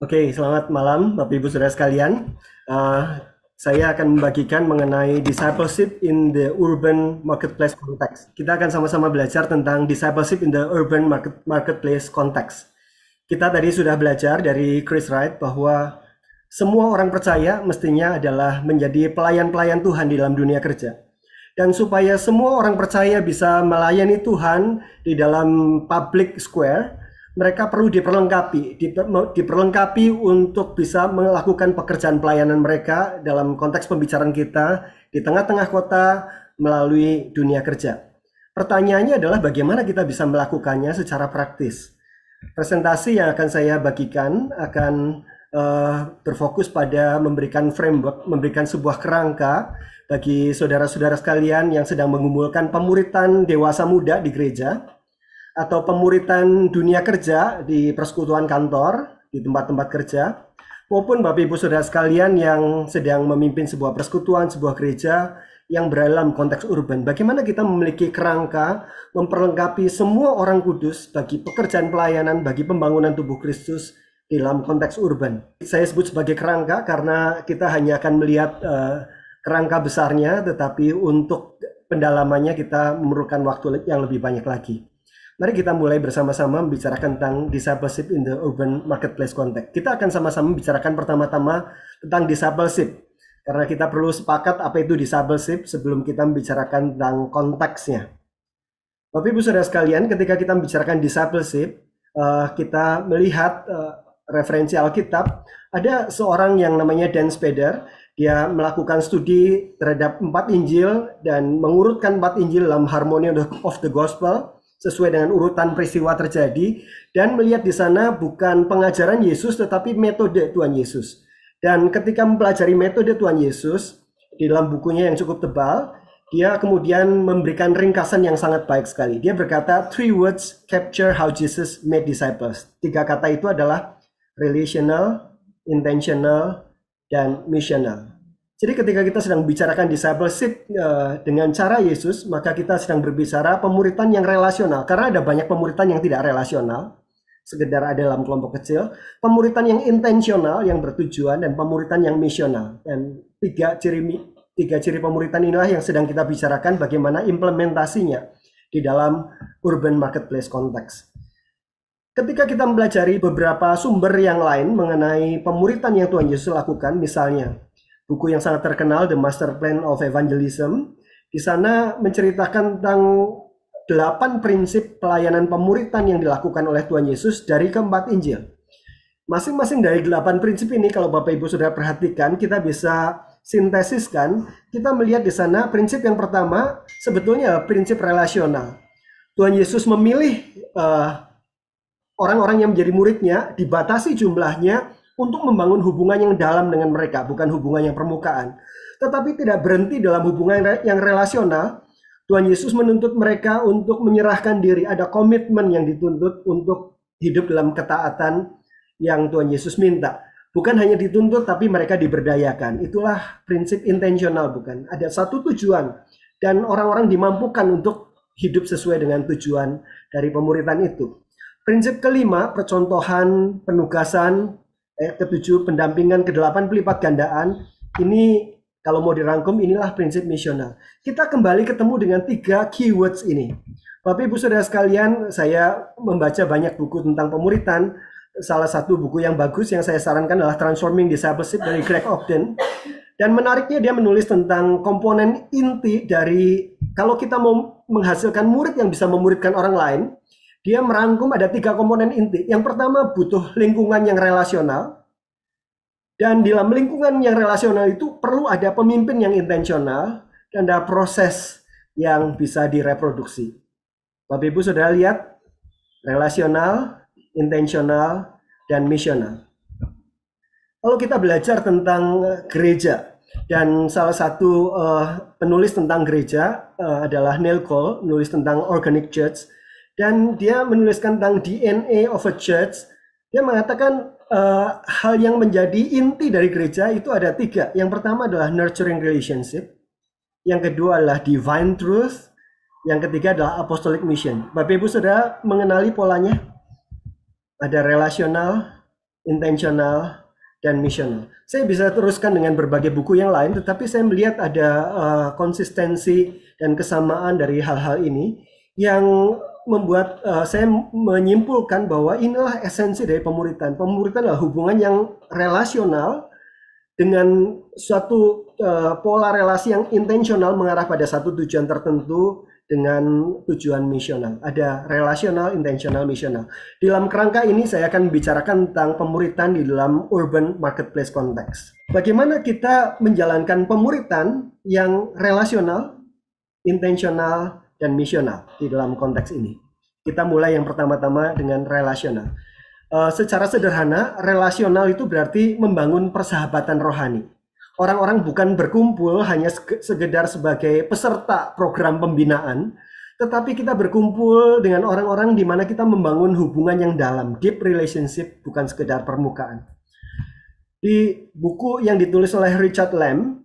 Oke, selamat malam Bapak Ibu Saudara sekalian. Eh, saya akan membagikan mengenai discipleship in the urban marketplace context. Kita akan sama-sama belajar tentang discipleship in the urban marketplace context. Kita tadi sudah belajar dari Chris Wright bahwa semua orang percaya mestinya adalah menjadi pelayan-pelayan Tuhan di dalam dunia kerja. Dan supaya semua orang percaya bisa melayani Tuhan di dalam public square, mereka perlu diperlengkapi untuk bisa melakukan pekerjaan pelayanan mereka dalam konteks pembicaraan kita di tengah-tengah kota melalui dunia kerja. Pertanyaannya adalah bagaimana kita bisa melakukannya secara praktis. Presentasi yang akan saya bagikan akan berfokus pada memberikan framework, memberikan sebuah kerangka bagi saudara-saudara sekalian yang sedang mengumpulkan pemuritan dewasa muda di gereja, atau pemuritan dunia kerja di persekutuan kantor, di tempat-tempat kerja, maupun Bapak Ibu Saudara sekalian yang sedang memimpin sebuah persekutuan, sebuah gereja yang berada dalam konteks urban. Bagaimana kita memiliki kerangka memperlengkapi semua orang kudus bagi pekerjaan pelayanan, bagi pembangunan tubuh Kristus di dalam konteks urban. Saya sebut sebagai kerangka karena kita hanya akan melihat kerangka besarnya, tetapi untuk pendalamannya kita memerlukan waktu yang lebih banyak lagi. Mari kita mulai bersama-sama membicarakan tentang discipleship in the urban marketplace context. Kita akan sama-sama membicarakan pertama-tama tentang discipleship, karena kita perlu sepakat apa itu discipleship sebelum kita membicarakan tentang konteksnya. Bapak Ibu Saudara sekalian, ketika kita membicarakan discipleship, kita melihat referensi Alkitab. Ada seorang yang namanya Dan Spader. Dia melakukan studi terhadap 4 Injil dan mengurutkan 4 Injil dalam harmony of the gospel sesuai dengan urutan peristiwa terjadi, dan melihat di sana bukan pengajaran Yesus tetapi metode Tuhan Yesus. Dan ketika mempelajari metode Tuhan Yesus di dalam bukunya yang cukup tebal, dia kemudian memberikan ringkasan yang sangat baik sekali. Dia berkata, 3 words capture how Jesus made disciples. 3 kata itu adalah relational, intentional, dan missional. Jadi ketika kita sedang bicarakan discipleship dengan cara Yesus, maka kita sedang berbicara pemuritan yang relasional. Karena ada banyak pemuritan yang tidak relasional, sekedar ada dalam kelompok kecil. Pemuritan yang intensional, yang bertujuan, dan pemuritan yang misional. Dan tiga ciri pemuritan inilah yang sedang kita bicarakan bagaimana implementasinya di dalam urban marketplace context. Ketika kita mempelajari beberapa sumber yang lain mengenai pemuritan yang Tuhan Yesus lakukan, misalnya buku yang sangat terkenal The Master Plan of Evangelism, di sana menceritakan tentang 8 prinsip pelayanan pemuritan yang dilakukan oleh Tuhan Yesus dari keempat Injil. Masing-masing dari 8 prinsip ini, kalau Bapak Ibu sudah perhatikan, kita bisa sintesiskan. Kita melihat di sana prinsip yang pertama sebetulnya prinsip relasional. Tuhan Yesus memilih orang-orang yang menjadi muridnya, dibatasi jumlahnya untuk membangun hubungan yang dalam dengan mereka, bukan hubungan yang permukaan. Tetapi tidak berhenti dalam hubungan yang relasional. Tuhan Yesus menuntut mereka untuk menyerahkan diri, ada komitmen yang dituntut untuk hidup dalam ketaatan yang Tuhan Yesus minta. Bukan hanya dituntut, tapi mereka diberdayakan. Itulah prinsip intensional, bukan? Ada satu tujuan, dan orang-orang dimampukan untuk hidup sesuai dengan tujuan dari pemuritan itu. Prinsip kelima, percontohan, penugasan. Ketujuh, pendampingan. Kedelapan, pelipat gandaan. Ini kalau mau dirangkum, inilah prinsip misional. Kita kembali ketemu dengan 3 keywords ini. Bapak Ibu Saudara sekalian, saya membaca banyak buku tentang pemuritan. Salah satu buku yang bagus yang saya sarankan adalah Transforming Discipleship dari Greg Ogden. Dan menariknya dia menulis tentang komponen inti dari kalau kita mau menghasilkan murid yang bisa memuridkan orang lain. Dia merangkum ada 3 komponen inti. Yang pertama, butuh lingkungan yang relasional. Dan di dalam lingkungan yang relasional itu perlu ada pemimpin yang intensional dan ada proses yang bisa direproduksi. Bapak Ibu sudah lihat relasional, intensional, dan misional. Kalau kita belajar tentang gereja, dan salah satu penulis tentang gereja adalah Neil Cole, menulis tentang organic church. Dan dia menuliskan tentang DNA of a church. Dia mengatakan hal yang menjadi inti dari gereja itu ada 3. Yang pertama adalah nurturing relationship. Yang kedua adalah divine truth. Yang ketiga adalah apostolic mission. Bapak Ibu sudah mengenali polanya? Ada relasional, intentional, dan missional. Saya bisa teruskan dengan berbagai buku yang lain, tetapi saya melihat ada konsistensi dan kesamaan dari hal-hal ini yang membuat saya menyimpulkan bahwa inilah esensi dari pemuritan. Pemuritan adalah hubungan yang relasional dengan suatu pola relasi yang intensional mengarah pada satu tujuan tertentu dengan tujuan misional. Ada relasional, intensional, misional. Di dalam kerangka ini saya akan bicarakan tentang pemuritan di dalam urban marketplace konteks. Bagaimana kita menjalankan pemuritan yang relasional, intensional, dan misional di dalam konteks ini. Kita mulai yang pertama-tama dengan relasional. Secara sederhana, relasional itu berarti membangun persahabatan rohani. Orang-orang bukan berkumpul hanya sekedar sebagai peserta program pembinaan, tetapi kita berkumpul dengan orang-orang di mana kita membangun hubungan yang dalam, deep relationship, bukan sekedar permukaan. Di buku yang ditulis oleh Richard Lamb,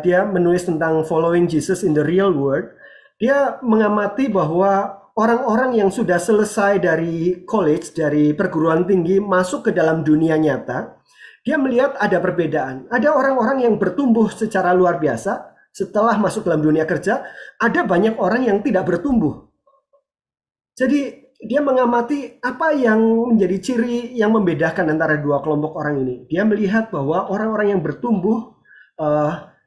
dia menulis tentang Following Jesus in the Real World. Dia mengamati bahwa orang-orang yang sudah selesai dari college, dari perguruan tinggi, masuk ke dalam dunia nyata, dia melihat ada perbedaan. Ada orang-orang yang bertumbuh secara luar biasa setelah masuk dalam dunia kerja, ada banyak orang yang tidak bertumbuh. Jadi dia mengamati apa yang menjadi ciri yang membedakan antara dua kelompok orang ini. Dia melihat bahwa orang-orang yang bertumbuh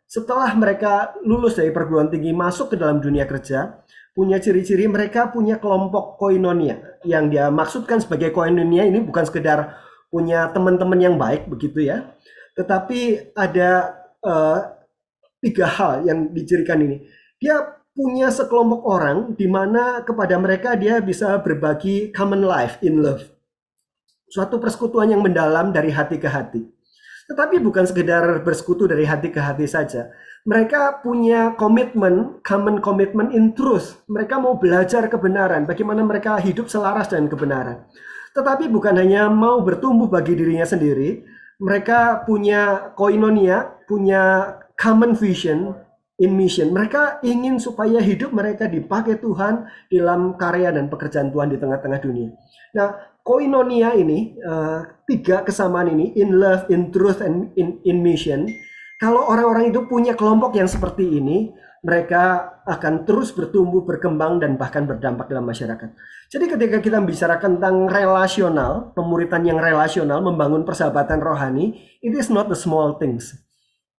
setelah mereka lulus dari perguruan tinggi masuk ke dalam dunia kerja, punya ciri-ciri mereka punya kelompok koinonia. Yang dia maksudkan sebagai koinonia ini bukan sekedar punya teman-teman yang baik begitu ya, tetapi ada 3 hal yang dicirikan ini. Dia punya sekelompok orang di mana kepada mereka dia bisa berbagi common life in love, suatu persekutuan yang mendalam dari hati ke hati. Tetapi bukan sekedar bersekutu dari hati ke hati saja. Mereka punya komitmen, common commitment in truth. Mereka mau belajar kebenaran, bagaimana mereka hidup selaras dengan kebenaran. Tetapi bukan hanya mau bertumbuh bagi dirinya sendiri, mereka punya koinonia, punya common vision in mission. Mereka ingin supaya hidup mereka dipakai Tuhan dalam karya dan pekerjaan Tuhan di tengah-tengah dunia. Nah, koinonia ini, 3 kesamaan ini, in love, in truth, and in mission. Kalau orang-orang itu punya kelompok yang seperti ini, mereka akan terus bertumbuh, berkembang, dan bahkan berdampak dalam masyarakat. Jadi ketika kita membicarakan tentang relasional, pemuritan yang relasional, membangun persahabatan rohani, it is not the small things.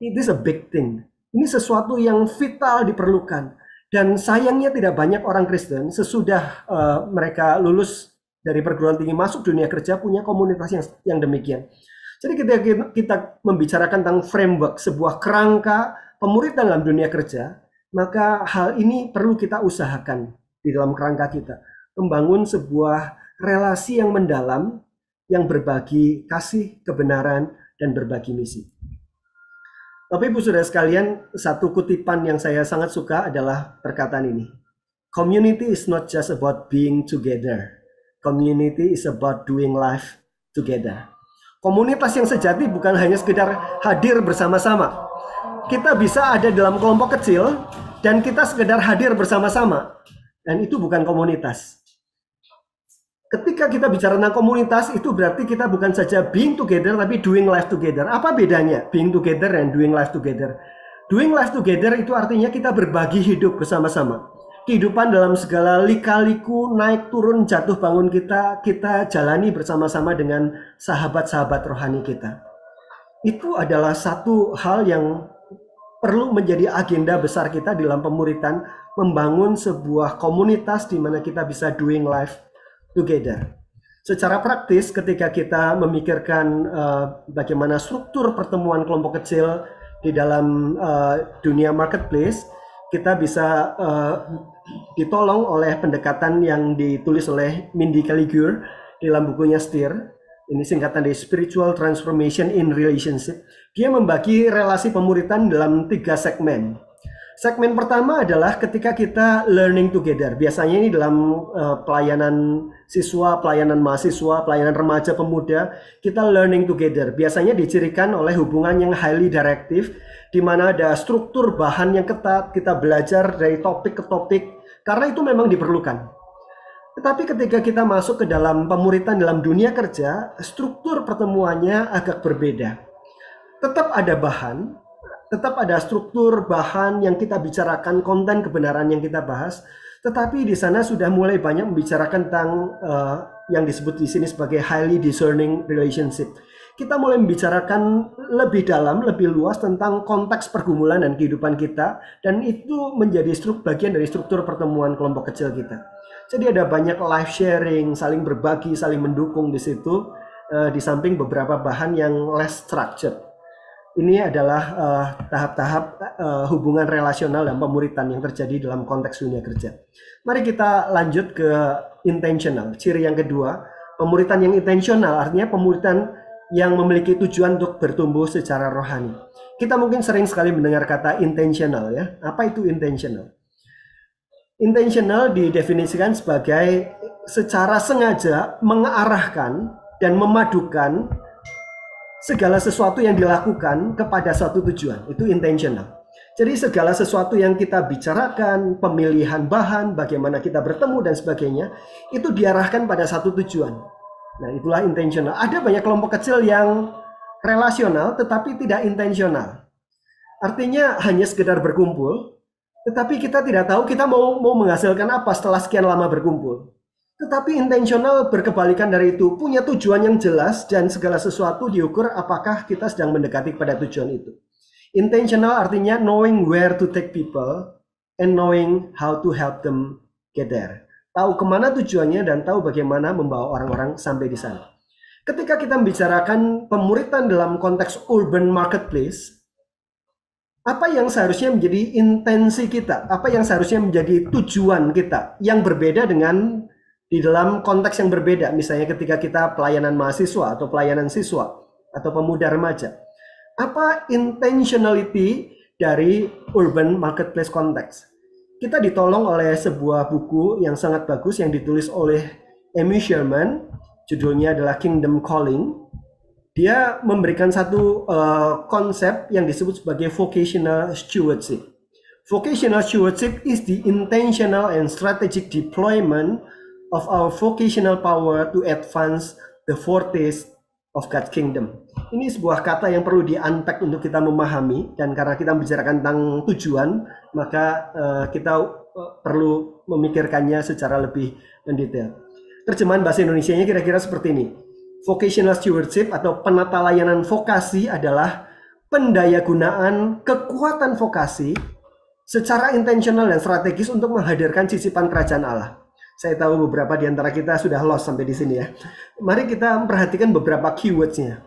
It is a big thing. Ini sesuatu yang vital diperlukan. Dan sayangnya tidak banyak orang Kristen sesudah mereka lulus dari perguruan tinggi masuk dunia kerja punya komunitas yang demikian. Jadi ketika kita membicarakan tentang framework, sebuah kerangka pemuritan dalam dunia kerja, maka hal ini perlu kita usahakan di dalam kerangka kita. Membangun sebuah relasi yang mendalam, yang berbagi kasih, kebenaran, dan berbagi misi. Bapak Ibu Saudara sekalian, satu kutipan yang saya sangat suka adalah perkataan ini. Community is not just about being together. Community is about doing life together. Komunitas yang sejati bukan hanya sekedar hadir bersama-sama. Kita bisa ada dalam kelompok kecil dan kita sekedar hadir bersama-sama. Dan itu bukan komunitas. Ketika kita bicara tentang komunitas, itu berarti kita bukan saja being together, tapi doing life together. Apa bedanya being together dan doing life together? Doing life together itu artinya kita berbagi hidup bersama-sama. Kehidupan dalam segala lika-liku, naik turun, jatuh bangun kita jalani bersama-sama dengan sahabat-sahabat rohani kita. Itu adalah satu hal yang perlu menjadi agenda besar kita dalam pemuritan, membangun sebuah komunitas di mana kita bisa doing life together. Secara praktis, ketika kita memikirkan bagaimana struktur pertemuan kelompok kecil di dalam dunia marketplace, kita bisa ditolong oleh pendekatan yang ditulis oleh Mindy Caligur dalam bukunya Steer. Ini singkatan dari Spiritual Transformation in Relationship. Dia membagi relasi pemuritan dalam 3 segmen. Segmen pertama adalah ketika kita learning together. Biasanya ini dalam pelayanan siswa, pelayanan mahasiswa, pelayanan remaja pemuda, kita learning together. Biasanya dicirikan oleh hubungan yang highly directive, di mana ada struktur bahan yang ketat, kita belajar dari topik ke topik, karena itu memang diperlukan. Tetapi ketika kita masuk ke dalam pemuritan dalam dunia kerja, struktur pertemuannya agak berbeda. Tetap ada bahan, tetap ada struktur bahan yang kita bicarakan, konten kebenaran yang kita bahas, tetapi di sana sudah mulai banyak membicarakan tentang yang disebut di sini sebagai highly discerning relationship. Kita mulai membicarakan lebih dalam, lebih luas tentang konteks pergumulan dan kehidupan kita, dan itu menjadi bagian dari struktur pertemuan kelompok kecil kita. Jadi ada banyak live sharing, saling berbagi, saling mendukung di situ, di samping beberapa bahan yang less structured. Ini adalah tahap-tahap hubungan relasional dan pemuritan yang terjadi dalam konteks dunia kerja. Mari kita lanjut ke intentional. Ciri yang kedua, pemuritan yang intentional artinya pemuritan yang memiliki tujuan untuk bertumbuh secara rohani. Kita mungkin sering sekali mendengar kata intentional ya. Apa itu intentional? Intentional didefinisikan sebagai secara sengaja mengarahkan dan memadukan segala sesuatu yang dilakukan kepada suatu tujuan. Itu intentional. Jadi segala sesuatu yang kita bicarakan, pemilihan bahan, bagaimana kita bertemu dan sebagainya, itu diarahkan pada satu tujuan. Nah, itulah intentional. Ada banyak kelompok kecil yang relasional tetapi tidak intentional. Artinya hanya sekedar berkumpul, tetapi kita tidak tahu kita mau menghasilkan apa setelah sekian lama berkumpul. Tetapi intentional berkebalikan dari itu, punya tujuan yang jelas dan segala sesuatu diukur apakah kita sedang mendekati pada tujuan itu. Intentional artinya knowing where to take people and knowing how to help them get there. Tahu kemana tujuannya dan tahu bagaimana membawa orang-orang sampai di sana. Ketika kita membicarakan pemuritan dalam konteks urban marketplace, apa yang seharusnya menjadi intensi kita? Apa yang seharusnya menjadi tujuan kita yang berbeda dengan di dalam konteks yang berbeda, misalnya ketika kita pelayanan mahasiswa atau pelayanan siswa atau pemuda remaja. Apa intentionality dari urban marketplace konteks? Kita ditolong oleh sebuah buku yang sangat bagus yang ditulis oleh Amy Sherman, judulnya adalah Kingdom Calling. Dia memberikan satu konsep yang disebut sebagai vocational stewardship. Vocational stewardship is the intentional and strategic deployment of our vocational power to advance the fortes of God's kingdom. Ini sebuah kata yang perlu di-unpack untuk kita memahami, dan karena kita membicarakan tentang tujuan, maka kita perlu memikirkannya secara lebih mendetail. Terjemahan bahasa Indonesianya kira-kira seperti ini. Vocational stewardship atau penata layanan vokasi adalah pendayagunaan kekuatan vokasi secara intensional dan strategis untuk menghadirkan cicipan kerajaan Allah. Saya tahu beberapa di antara kita sudah lost sampai di sini ya. Mari kita perhatikan beberapa keywords-nya.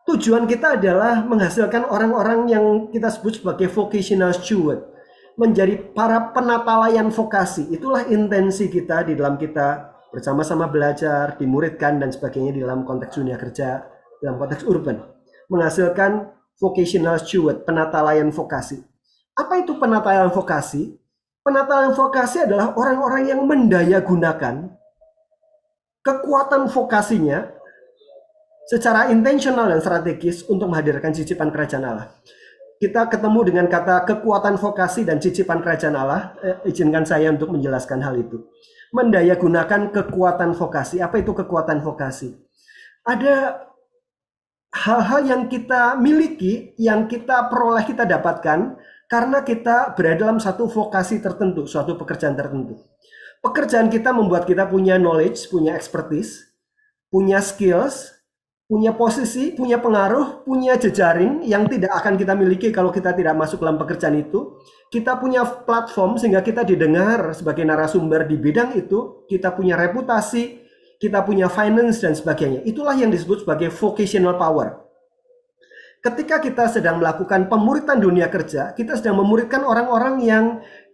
Tujuan kita adalah menghasilkan orang-orang yang kita sebut sebagai vocational steward. Menjadi para penata layan vokasi. Itulah intensi kita di dalam kita bersama-sama belajar, dimuridkan dan sebagainya di dalam konteks dunia kerja, dalam konteks urban. Menghasilkan vocational steward, penata layan vokasi. Apa itu penata layan vokasi? Penataan vokasi adalah orang-orang yang mendayagunakan kekuatan vokasinya secara intensional dan strategis untuk menghadirkan cicipan kerajaan Allah. Kita ketemu dengan kata kekuatan vokasi dan cicipan kerajaan Allah. Izinkan saya untuk menjelaskan hal itu. Mendayagunakan kekuatan vokasi. Apa itu kekuatan vokasi? Ada hal-hal yang kita miliki, yang kita peroleh, kita dapatkan karena kita berada dalam satu vokasi tertentu, suatu pekerjaan tertentu. Pekerjaan kita membuat kita punya knowledge, punya expertise, punya skills, punya posisi, punya pengaruh, punya jejaring yang tidak akan kita miliki kalau kita tidak masuk dalam pekerjaan itu. Kita punya platform sehingga kita didengar sebagai narasumber di bidang itu. Kita punya reputasi, kita punya finance dan sebagainya. Itulah yang disebut sebagai vocational power. Ketika kita sedang melakukan pemuritan dunia kerja, kita sedang memuridkan orang-orang yang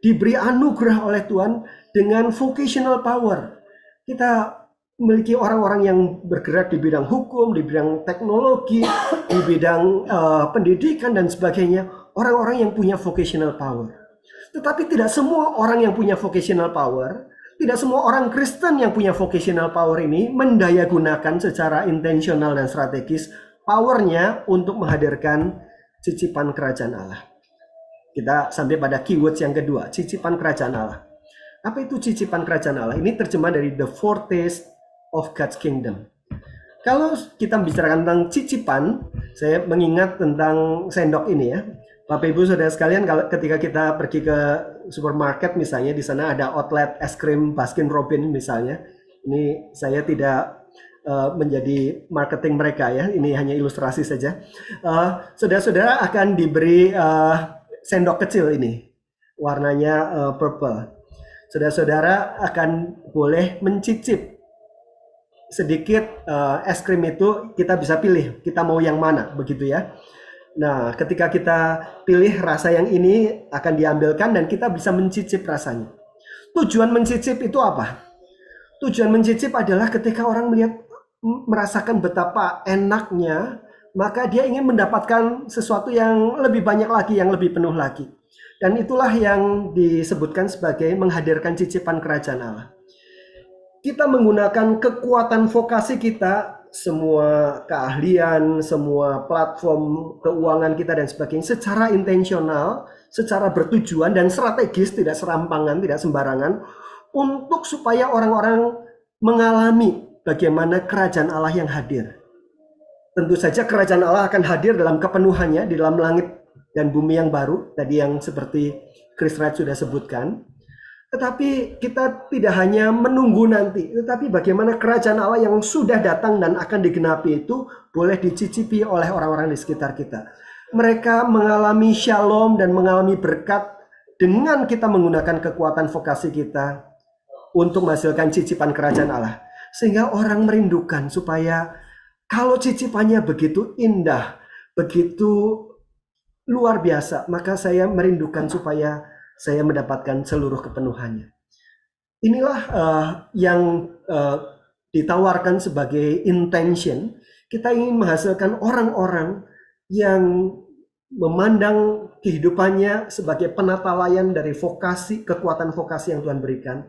diberi anugerah oleh Tuhan dengan vocational power. Kita memiliki orang-orang yang bergerak di bidang hukum, di bidang teknologi, di bidang pendidikan dan sebagainya. Orang-orang yang punya vocational power. Tetapi tidak semua orang yang punya vocational power, tidak semua orang Kristen yang punya vocational power ini mendayagunakan secara intensional dan strategis powernya untuk menghadirkan cicipan kerajaan Allah. Kita sampai pada keywords yang kedua, cicipan kerajaan Allah. Apa itu cicipan kerajaan Allah? Ini terjemah dari The Foretaste of God's Kingdom. Kalau kita bicarakan tentang cicipan, saya mengingat tentang sendok ini ya. Bapak Ibu Saudara sekalian, kalau ketika kita pergi ke supermarket misalnya, di sana ada outlet es krim Baskin Robbins misalnya. Ini saya tidak menjadi marketing mereka ya, ini hanya ilustrasi saja. Saudara-saudara akan diberi sendok kecil ini, warnanya purple. Saudara-saudara akan boleh mencicip sedikit es krim itu, kita bisa pilih kita mau yang mana, begitu ya. Nah, ketika kita pilih rasa yang ini akan diambilkan dan kita bisa mencicip rasanya. Tujuan mencicip itu apa? Tujuan mencicip adalah ketika orang merasakan betapa enaknya, maka dia ingin mendapatkan sesuatu yang lebih banyak lagi, yang lebih penuh lagi. Dan itulah yang disebutkan sebagai menghadirkan cicipan kerajaan Allah. Kita menggunakan kekuatan vokasi kita, semua keahlian, semua platform keuangan kita dan sebagainya secara intensional, secara bertujuan dan strategis, tidak serampangan, tidak sembarangan, untuk supaya orang-orang mengalami bagaimana kerajaan Allah yang hadir. Tentu saja kerajaan Allah akan hadir dalam kepenuhannya di dalam langit dan bumi yang baru, tadi yang seperti Chris Wright sudah sebutkan. Tetapi kita tidak hanya menunggu nanti, tetapi bagaimana kerajaan Allah yang sudah datang dan akan digenapi itu boleh dicicipi oleh orang-orang di sekitar kita. Mereka mengalami shalom dan mengalami berkat dengan kita menggunakan kekuatan vokasi kita untuk menghasilkan cicipan kerajaan Allah. Sehingga orang merindukan supaya kalau cicipannya begitu indah, begitu luar biasa, maka saya merindukan supaya saya mendapatkan seluruh kepenuhannya. Inilah yang ditawarkan sebagai intention. Kita ingin menghasilkan orang-orang yang memandang kehidupannya sebagai penata layan dari vokasi, kekuatan vokasi yang Tuhan berikan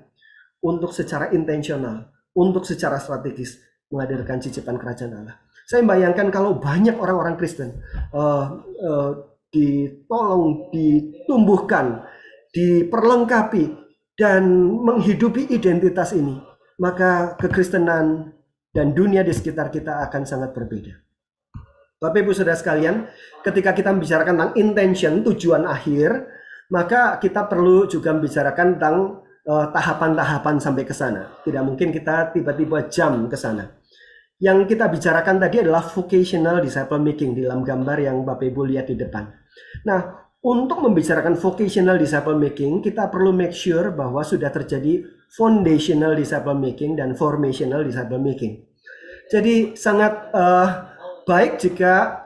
untuk secara intensional, untuk secara strategis menghadirkan cicipan kerajaan Allah. Saya bayangkan kalau banyak orang-orang Kristen ditolong, ditumbuhkan, diperlengkapi dan menghidupi identitas ini, maka kekristenan dan dunia di sekitar kita akan sangat berbeda. Bapak Ibu Saudara sekalian, ketika kita membicarakan tentang intention, tujuan akhir, maka kita perlu juga membicarakan tentang tahapan-tahapan sampai ke sana. Tidak mungkin kita tiba-tiba jam ke sana. Yang kita bicarakan tadi adalah vocational disciple making di dalam gambar yang Bapak Ibu lihat di depan. Nah, untuk membicarakan vocational disciple making, kita perlu make sure bahwa sudah terjadi foundational disciple making dan formational disciple making. Jadi sangat baik jika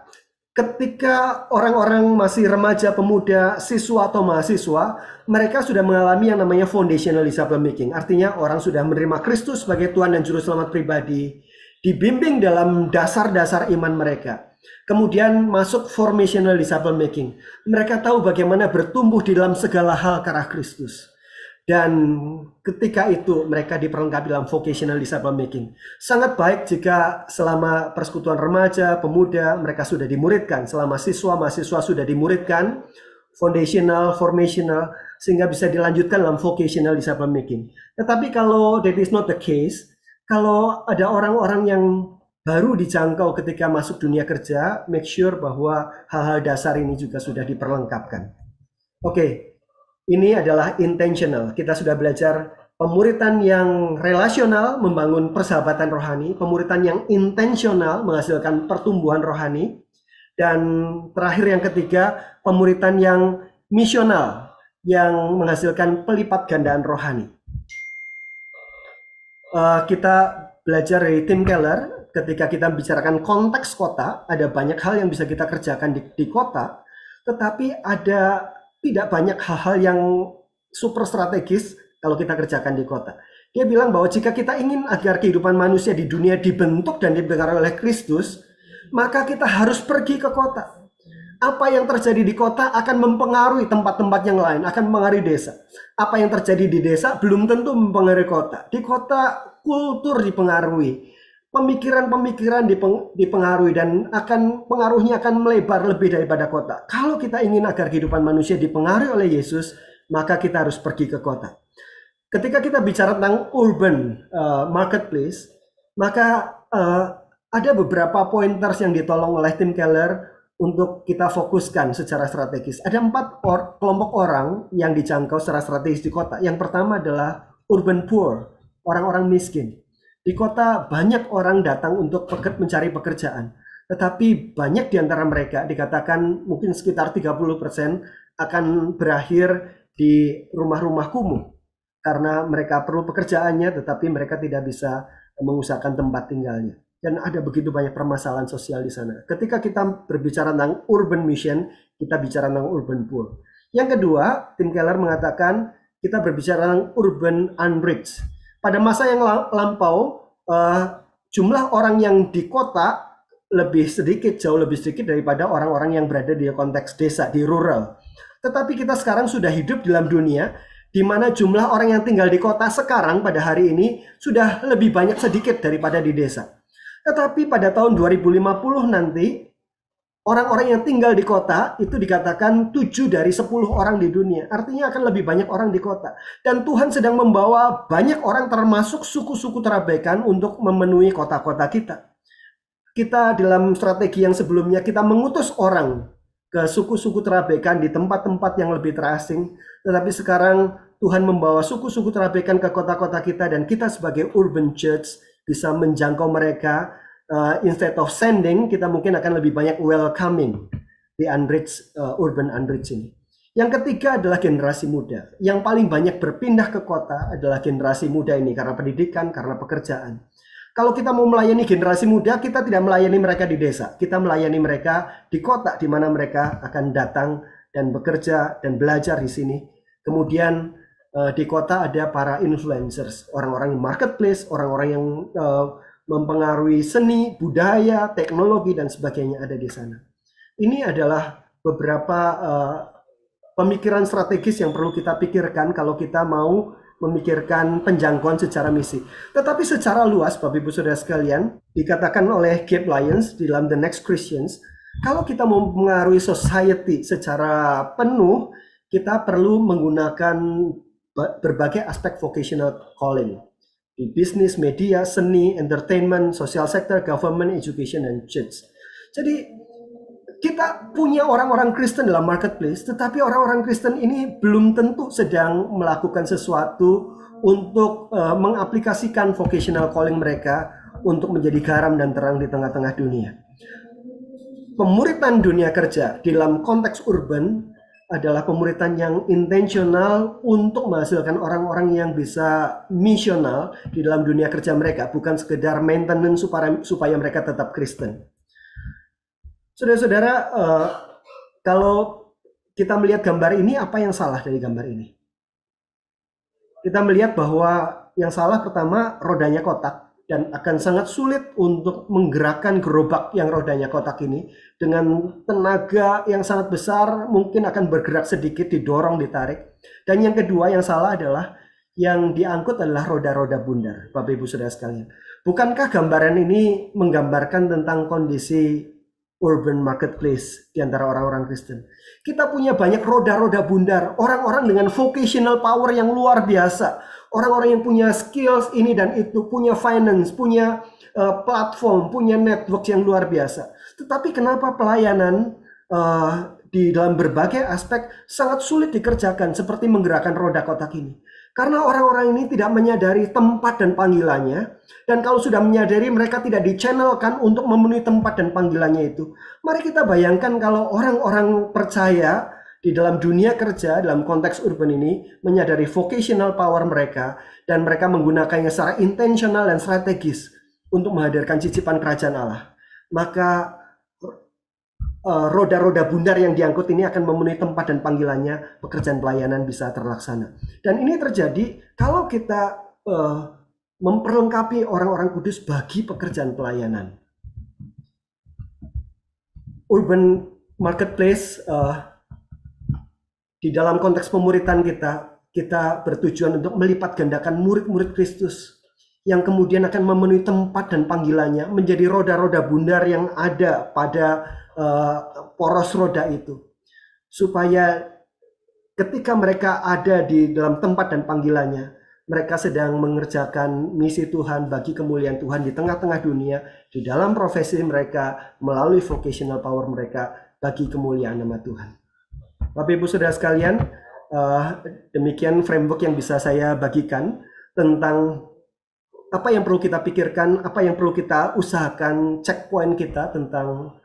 ketika orang-orang masih remaja, pemuda, siswa atau mahasiswa, mereka sudah mengalami yang namanya foundational disciple making. Artinya orang sudah menerima Kristus sebagai Tuhan dan Juru Selamat pribadi, dibimbing dalam dasar-dasar iman mereka. Kemudian masuk formational disciple making. Mereka tahu bagaimana bertumbuh di dalam segala hal ke arah Kristus. Dan ketika itu mereka diperlengkapi dalam vocational disciple making. Sangat baik jika selama persekutuan remaja, pemuda, mereka sudah dimuridkan. Selama siswa, mahasiswa sudah dimuridkan, foundational, formational, sehingga bisa dilanjutkan dalam vocational disciple making. Tetapi kalau that is not the case, kalau ada orang-orang yang baru dijangkau ketika masuk dunia kerja, make sure bahwa hal-hal dasar ini juga sudah diperlengkapkan. Oke, ini adalah intentional. Kita sudah belajar pemuritan yang relasional, membangun persahabatan rohani, pemuritan yang intensional, menghasilkan pertumbuhan rohani, dan terakhir yang ketiga, pemuritan yang misional, yang menghasilkan pelipat gandaan rohani. Kita belajar dari Tim Keller. Ketika kita bicarakan konteks kota, ada banyak hal yang bisa kita kerjakan di kota, tetapi ada tidak banyak hal-hal yang super strategis kalau kita kerjakan di kota. Dia bilang bahwa jika kita ingin agar kehidupan manusia di dunia dibentuk dan dipengaruhi oleh Kristus, maka kita harus pergi ke kota. Apa yang terjadi di kota akan mempengaruhi tempat-tempat yang lain, akan mempengaruhi desa. Apa yang terjadi di desa belum tentu mempengaruhi kota. Di kota kultur dipengaruhi. Pemikiran-pemikiran dipengaruhi dan pengaruhnya akan melebar lebih daripada kota. Kalau kita ingin agar kehidupan manusia dipengaruhi oleh Yesus, maka kita harus pergi ke kota. Ketika kita bicara tentang urban marketplace, maka ada beberapa pointers yang ditolong oleh Tim Keller untuk kita fokuskan secara strategis. Ada 4 kelompok orang yang dijangkau secara strategis di kota. Yang pertama adalah urban poor, orang-orang miskin. Di kota banyak orang datang untuk mencari pekerjaan, tetapi banyak di antara mereka, dikatakan mungkin sekitar 30%, akan berakhir di rumah-rumah kumuh karena mereka perlu pekerjaannya tetapi mereka tidak bisa mengusahakan tempat tinggalnya. Dan ada begitu banyak permasalahan sosial di sana. Ketika kita berbicara tentang urban mission, kita bicara tentang urban poor. Yang kedua, Tim Keller mengatakan kita berbicara tentang urban unreached. Pada masa yang lampau, jumlah orang yang di kota lebih sedikit, jauh lebih sedikit daripada orang-orang yang berada di konteks desa, di rural. Tetapi kita sekarang sudah hidup dalam dunia di mana jumlah orang yang tinggal di kota sekarang pada hari ini sudah lebih banyak sedikit daripada di desa. Tetapi pada tahun 2050 nanti, orang-orang yang tinggal di kota itu dikatakan 7 dari 10 orang di dunia. Artinya akan lebih banyak orang di kota. Dan Tuhan sedang membawa banyak orang termasuk suku-suku terabaikan untuk memenuhi kota-kota kita. Kita dalam strategi yang sebelumnya kita mengutus orang ke suku-suku terabaikan di tempat-tempat yang lebih terasing, tetapi sekarang Tuhan membawa suku-suku terabaikan ke kota-kota kita dan kita sebagai urban church bisa menjangkau mereka. Instead of sending, kita mungkin akan lebih banyak welcoming di urban unreached ini. Yang ketiga adalah generasi muda. Yang paling banyak berpindah ke kota adalah generasi muda ini karena pendidikan, karena pekerjaan. Kalau kita mau melayani generasi muda, kita tidak melayani mereka di desa. Kita melayani mereka di kota, di mana mereka akan datang dan bekerja dan belajar di sini. Kemudian di kota ada para influencers, orang-orang yang marketplace, orang-orang yang mempengaruhi seni, budaya, teknologi, dan sebagainya ada di sana. Ini adalah beberapa pemikiran strategis yang perlu kita pikirkan kalau kita mau memikirkan penjangkauan secara misi. Tetapi secara luas, Bapak Ibu Saudara sekalian, dikatakan oleh Gabe Lyons di dalam The Next Christians, kalau kita mau mengaruhi society secara penuh, kita perlu menggunakan berbagai aspek vocational calling. Di bisnis, media, seni, entertainment, social sector, government, education, dan church. Jadi kita punya orang-orang Kristen dalam marketplace, tetapi orang-orang Kristen ini belum tentu sedang melakukan sesuatu untuk mengaplikasikan vocational calling mereka untuk menjadi garam dan terang di tengah-tengah dunia. Pemuritan dunia kerja di dalam konteks urban adalah pemuritan yang intensional untuk menghasilkan orang-orang yang bisa misional di dalam dunia kerja mereka, bukan sekedar maintenance supaya mereka tetap Kristen. Saudara-saudara, kalau kita melihat gambar ini, apa yang salah dari gambar ini? Kita melihat bahwa yang salah pertama, rodanya kotak, dan akan sangat sulit untuk menggerakkan gerobak yang rodanya kotak ini. Dengan tenaga yang sangat besar, mungkin akan bergerak sedikit, didorong, ditarik. Dan yang kedua yang salah adalah, yang diangkut adalah roda-roda bundar, Bapak Ibu Saudara sekalian. Bukankah gambaran ini menggambarkan tentang kondisi urban marketplace di antara orang-orang Kristen? Kita punya banyak roda-roda bundar, orang-orang dengan vocational power yang luar biasa, orang-orang yang punya skills ini dan itu, punya finance, punya platform, punya network yang luar biasa. Tetapi kenapa pelayanan di dalam berbagai aspek sangat sulit dikerjakan, seperti menggerakkan roda kotak ini? Karena orang-orang ini tidak menyadari tempat dan panggilannya. Dan kalau sudah menyadari, mereka tidak di-channelkan untuk memenuhi tempat dan panggilannya itu. Mari kita bayangkan kalau orang-orang percaya di dalam dunia kerja, dalam konteks urban ini, menyadari vocational power mereka, dan mereka menggunakannya secara intensional dan strategis untuk menghadirkan cicipan kerajaan Allah. Maka roda-roda bundar yang diangkut ini akan memenuhi tempat dan panggilannya, pekerjaan pelayanan bisa terlaksana. Dan ini terjadi kalau kita memperlengkapi orang-orang kudus bagi pekerjaan pelayanan. Urban marketplace di dalam konteks pemuritan kita bertujuan untuk melipat gandakan murid-murid Kristus yang kemudian akan memenuhi tempat dan panggilannya menjadi roda-roda bundar yang ada pada poros roda itu, supaya ketika mereka ada di dalam tempat dan panggilannya, mereka sedang mengerjakan misi Tuhan bagi kemuliaan Tuhan di tengah-tengah dunia, di dalam profesi mereka, melalui vocational power mereka, bagi kemuliaan nama Tuhan. Bapak Ibu Saudara sekalian, demikian framework yang bisa saya bagikan tentang apa yang perlu kita pikirkan, apa yang perlu kita usahakan, checkpoint kita tentang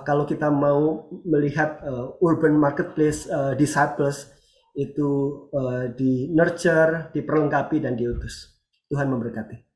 kalau kita mau melihat urban marketplace disciples itu di nurture, diperlengkapi dan diutus. Tuhan memberkati.